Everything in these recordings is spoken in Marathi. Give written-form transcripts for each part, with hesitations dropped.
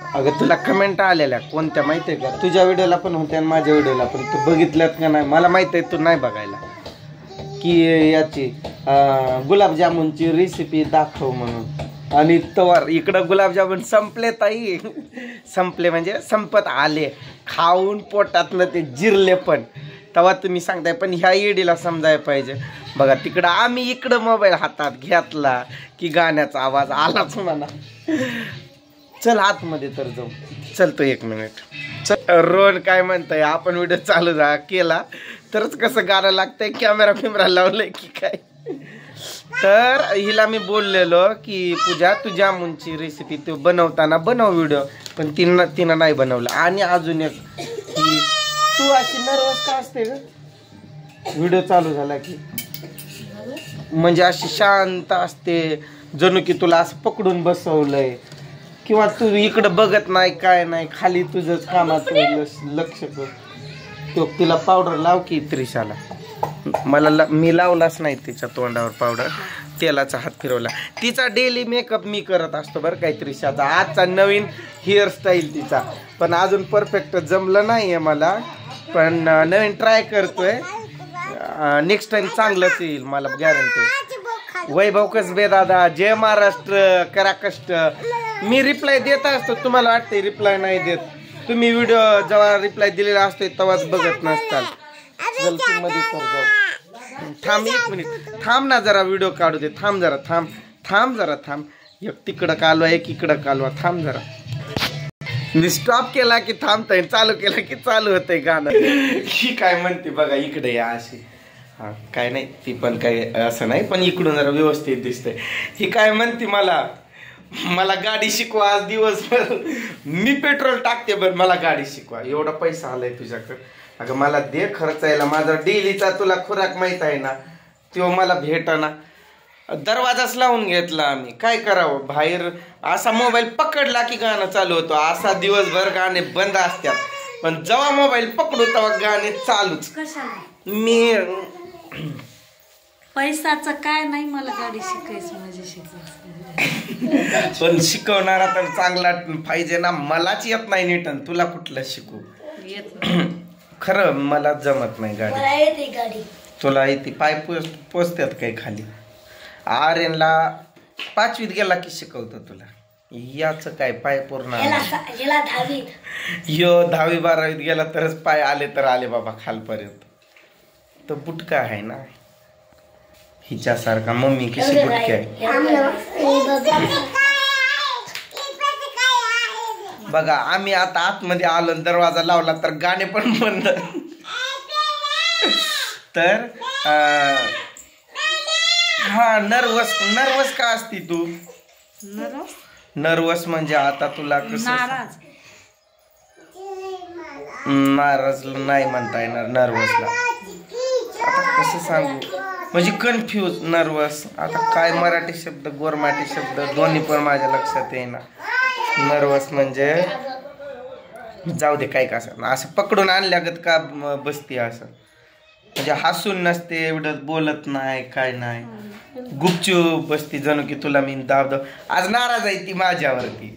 अगं तुला कमेंट आलेल्या कोणत्या माहितीये का? तुझ्या व्हिडिओला पण होत्या आणि माझ्या व्हिडिओला पण. तू बघितल्यात का नाही मला माहित आहे, तू नाही बघायला. की याची गुलाबजामुनची रेसिपी दाखव म्हणून. आणि तवर इकडं गुलाबजामुन संपले ताई. संपले म्हणजे संपत आले. खाऊन पोटातनं ते जिरले पण. तेव्हा तुम्ही सांगताय पण ह्या ईडीला समजायला पाहिजे. बघा तिकडं आम्ही इकडं मोबाईल हातात घेतला की गाण्याचा आवाज आलाच म्हणा. चल आतमध्ये तर जाऊ. चलतो 1 मिनिट. चल रोहन काय म्हणताय, आपण व्हिडिओ चालू केला तरच कसं गाणं लागतंय, कॅमेरा फिमरा लावलंय की काय. तर हिला मी बोललेलो की पूजा तू जामुनची रेसिपी तू बनवताना बनव व्हिडिओ, पण तिनं नाही बनवलं. आणि अजून एक की तू अशी नर्वस का असते ग व्हिडिओ चालू झाला की? म्हणजे अशी शांत असते जणू की तुला असं पकडून बसवलंय, किंवा तू इकडं बघत नाही काय नाही, खाली तुझंच कामात लक्ष कर. तो तिला पावडर लाव की त्रिशाला. मी लावलाच नाही तिच्या तोंडावर पावडर. तेलाचा हात फिरवला. तिचा डेली मेकअप मी करत असतो बरं काय त्रिशाचा. आजचा नवीन हेअरस्टाईल तिचा, पण अजून परफेक्ट जमलं नाही आहे मला, पण नवीन ट्राय करतोय. नेक्स्ट टाइम चांगलंच येईल मला गॅरंटी. वैभव कसबे दादा जय महाराष्ट्र, करा कष्ट. मी रिप्लाय देत असतो, तुम्हाला वाटते रिप्लाय नाही देत. तुम्ही व्हिडिओ जेव्हा रिप्लाय दिलेला असतो तेव्हाच बघत नसताल. मध्ये कर जाऊ. थांब 1 मिनिट थांब ना जरा, व्हिडिओ काढू दे. थांब जरा, थांब जरा थांब. एक तिकडं कालवा एक इकडं कालवा. थांब जरा. मी स्टॉप केला की थांबतय, चालू केला की चालू होतंय गाणं. ही काय म्हणते बघा इकडे या अशी. हा काय नाही ती पण काय असं नाही, पण इकडून जरा व्यवस्थित दिसतंय. ही काय म्हणते मला गाडी शिकवा आज दिवसभर. मी पेट्रोल टाकते बरं, मला गाडी शिकवा. एवढा पैसा आलाय तुझ्याकडे, अगं मला दे खर्चायला. माझा डेलीचा तुला खुराक माहित आहे ना, तो मला भेटाना. दरवाजाच लावून घेतला आम्ही. काय करावं, बाहेर असा मोबाईल पकडला की गाणं चालू होतो. असा दिवसभर गाणे बंद असतात, पण जेव्हा मोबाईल पकडू तेव्हा गाणे चालूच. मी पैसाचं काय नाही, मला गाडी शिकायचं म्हणजे शिकायचं. पण शिकवणारा तर चांगला पाहिजे ना. मलाच येत नाही नीट, तुला कुठलं शिकू. खरं मला जमत नाही गाडी. तुला येते पाय पोचतात काही खाली. आर्यनला 5वीत गेला की शिकवतो तुला. याच काय पाय पूर्ण. यो 10वी 12वीत गेला तरच पाय आले तर आले बाबा खालपर्यंत. तो बुटका आहे ना हिच्यासारखा. मम्मी कशी बुटकी आहे बघा. आम्ही आता आतमध्ये आलो, दरवाजा लावला तर गाणे पण बंद. तर हा नर्वस का असती तू? नर्वस म्हणजे आता तुला कसं नाराज नाही म्हणता येणार. नर्वसला आता कसं सांगू, म्हणजे कन्फ्यूज. नर्वस आता काय मराठी शब्द गोरमाटी शब्द दोन्ही पण माझ्या लक्षात येईना. नर्वस म्हणजे जाऊ दे काय का असं पकडून आणल्यागत का बसते असं, म्हणजे हसून नसते, एवढं बोलत नाही काय नाही, गुपचूप बसती जणू की तुला मी दाब. आज नाराज आहे ती माझ्यावरती,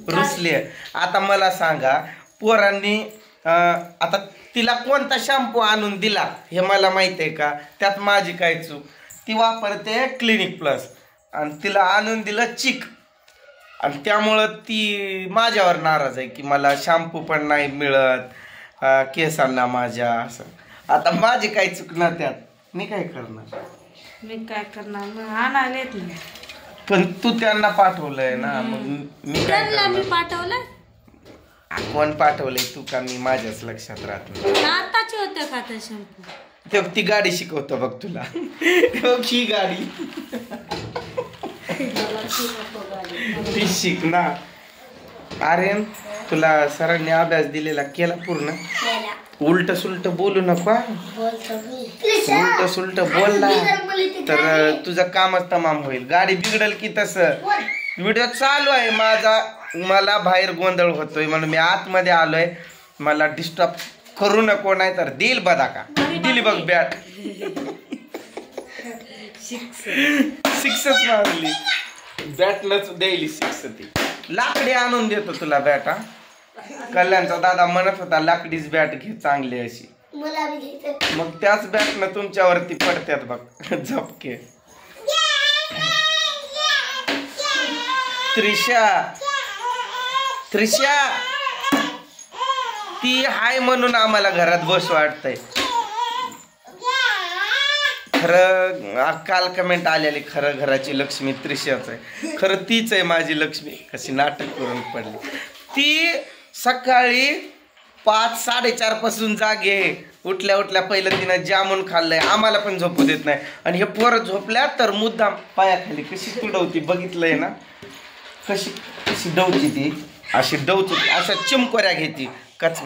रुसली. आता मला सांगा पोरांनी आता तिला कोणता शॅम्पू आणून दिला हे मला माहिती आहे का? त्यात माझी काय चूक? ती वापरते क्लिनिक प्लस आणि तिला आणून दिलं चिक, आणि त्यामुळं ती माझ्यावर नाराज आहे की मला शॅम्पू पण नाही मिळत केसांना माझ्या. असं आता माझी काय चूक ना त्यात. मी काय करणार? आणायला येत नाही. पण तू त्यांना पाठवलंय ना, मग मी काय करणार? पाठवलं. कोण पाठवलंय? तू का मी? माझ्याच लक्षात राहत नाही. आताची होत्या का त्या शॅम्पू? ते ती गाडी शिकवतो बघ तुला. ही गाडी ती शिक ना. आर्यन तुला सरांनी अभ्यास दिलेला केला पूर्ण? उलट सुलट बोलू नको. उलट सुलट बोलला तर तुझं कामच तमाम होईल. गाडी बिघडल की तसं. व्हिडिओ चालू आहे माझा, मला बाहेर गोंधळ होतोय म्हणून मी आतमध्ये आलोय. मला डिस्टर्ब करू नको, नाही तर दिल बदा का दिली बघ बॅट. सिक्सच मारली बॅट नच द्यायली 6 ती. लाकडी आणून देतो तुला बॅट. हा कल्याणचा दादा म्हणत होता लाकडीच बॅट घे चांगली अशी. मग त्याच बॅटनं तुमच्यावरती पडतात बघ झपके. त्रिशा ती हाय म्हणून आम्हाला घरात बस वाटतंय. खरं काल कमेंट आलेली खरं घराची लक्ष्मी त्रिशाच आहे. खरं तीच आहे माझी लक्ष्मी. कशी नाटक करून पडली ती. सकाळी 5-4:30 पासून जागे. उठल्या उठल्या पहिलं तिनं जामून खाल्लंय. आम्हाला पण झोपू देत नाही. आणि हे पोरं झोपल्या तर मुद्दाम पायाखाली कशी तुडवती बघितलंय ना. कशी कशी डवची ती. अशी डवची अशा चिमकोऱ्या घेती कच.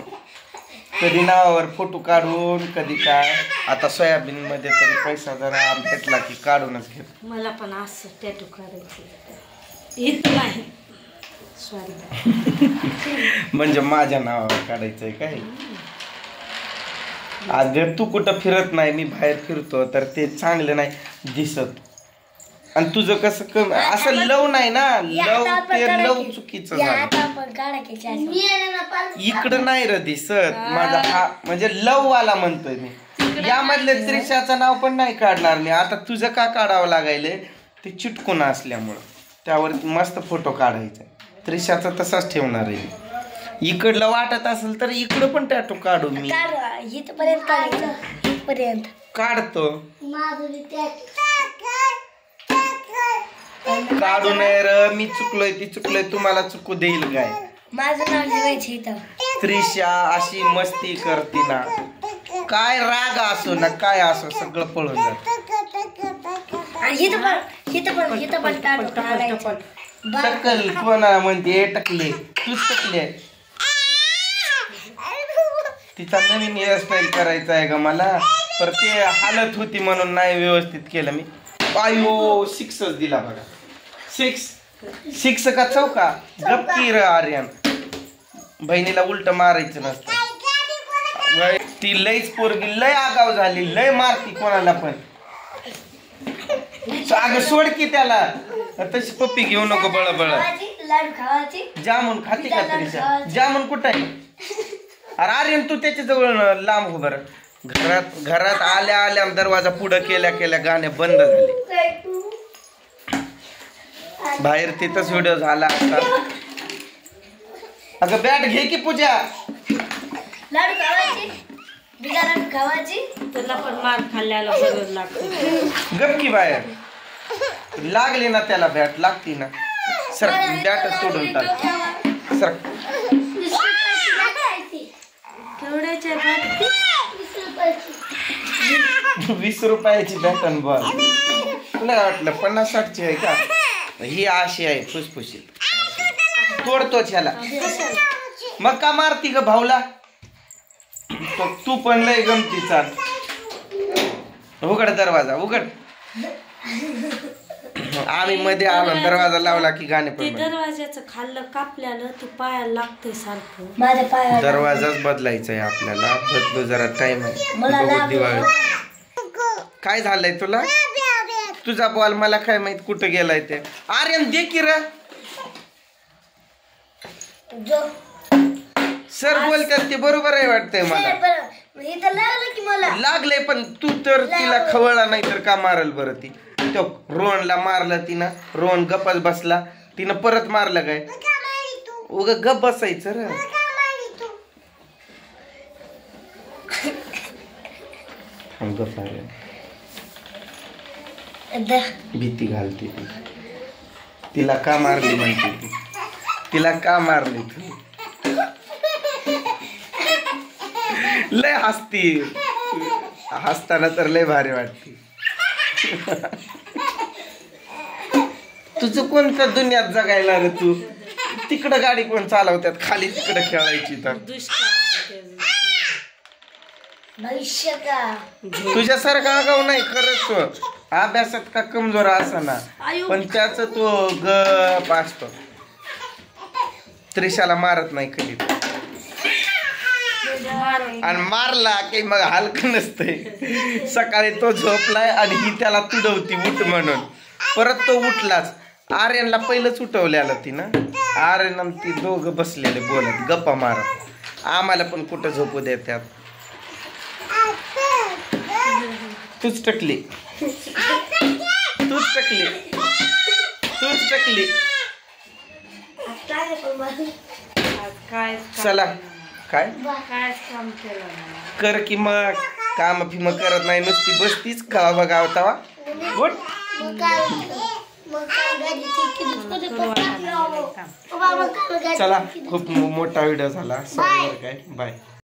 कधी नावावर फोटो काढून कधी काय. आता सोयाबीन मध्ये तरी पैसा जरा भेटला की काढूनच घेत. मला पण असं टॅटू काढायचं येत नाही. म्हणजे माझ्या नावावर काढायचंय काय. अगं तू कुठं फिरत नाही मी बाहेर फिरतो तर ते चांगलं नाही दिसत. आणि तुझं कसं कमी असं लव नाही ना. लव ते लव चुकीचं झालं. इकडं नाही र दिसत माझा हा म्हणजे लव वाला म्हणतोय मी. यामधले त्रिशाचं नाव पण नाही काढणार मी. आता तुझं का काढावं लागायलंय ते चिटकून असल्यामुळं त्यावरती मस्त फोटो काढायचा. त्रिशाचं तसाच ठेवणार आहे. इकडलं वाटत असेल तर इकडं पण टॅटू काढू मी. काढतो काढू नये र. मी चुकलोय ती चुकलोय तुम्हाला चुकू देईल काय. माझं नाव त्रिशा अशी मस्ती करते ना. काय राग असो ना काय असो सगळं पळून जात. टक्कल कोणा म्हणते टकले तूच टकले. तिचा नवीन हेअरस्टाईल करायचा आहे ग मला. पर ते हालत होती म्हणून नाही व्यवस्थित केलं मी. आयो 6 दिला बघा. 6 का चौका. गप्पी र आर्यन. बहिणीला उलट मारायचं नसतं. ती लयच पोरगी लय आगाव झाली. लय मारती कोणाला पण. अगं सोड की त्याला. तशी पप्पी घेऊ नको बळबळ. जामून खाते का त्रिशा. जामून कुठं आहे. अरे आर्यन तू त्याच्या जवळ लांब हो बरं. घरात आल्या दरवाजा पुढं केल्या गाणे बंद झाले. बाहेर तिथंच व्हिडिओ झाला असता. अगं बॅट घे की पूजा. त्याला पण मार खाल्ल्याला बरं लागतं. गप की बाहेर. लागली ना त्याला बॅट लागती ना. सर बॅटच तोडून टाक. सर केवढ्याच्या 20 रुपयाची बॅट आणि बॉल. तुला वाटलं 50-60ची आहे का. ही अशी आहे फुसफुशीत. तोडतोच ह्याला. मग का मारती ग भाऊला. तू पण लय गमती चाल. उघड दरवाजा उघड. आम्ही मध्ये आलो दरवाजा लावला की गाणे पण. दरवाजाचं खाल्लं कापल्यानं ते पायाला लागतंय सारखं. दरवाजाच बदलायचा आहे आपल्याला. बदलू जरा टाइम आहे. दिवाळी काय झालंय तुला. तुझा बॉल मला काय माहित कुठं गेलाय ते. आर्यन दे की र. सर बोलतात ते बरोबर आहे वाटतंय मला. लागलंय पण तू तर तिला खवळला नाही तर का मारल बरं ती. तो रोहनला मारलं तिनं. रोहन गप्पच बसला. तिनं परत मारलं काय. उग गप बसायचं र. भीती घालते ती. तिला का मारली म्हणते ती. तिला का मारली तू. लय हसती. हसताना तर लय भारी वाटते. तुझं कोणत्या दुनियात जगायला रे तू. तिकडं गाडी कोण चालवतात खाली तिकडं खेळायची तर. तुझ्यासारखा आगाव नाही खरंच. अभ्यासात का कमजोर असा ना पण त्याच तो गप असतो. त्रिशाला मारत नाही कधी. आणि मारला की मग हलकं नसतंय. सकाळी तो झोपलाय आणि ही त्याला तुडवती उठ म्हणून. परत तो उठलाच. आर्यनला पहिलंच उठवलेलं ती ना. अरे न ती दोघं बसलेले बोलत गप्पा मारत आम्हाला पण कुठं झोपू देतात. तूच टकली तूच टकली तूच टकली. चला काय काम केलं कर की मग काम फिम करत नाही नुसती बसतीच का बघा तवा गुड. चला खूप मोठा व्हिडिओ झाला. काय बाय.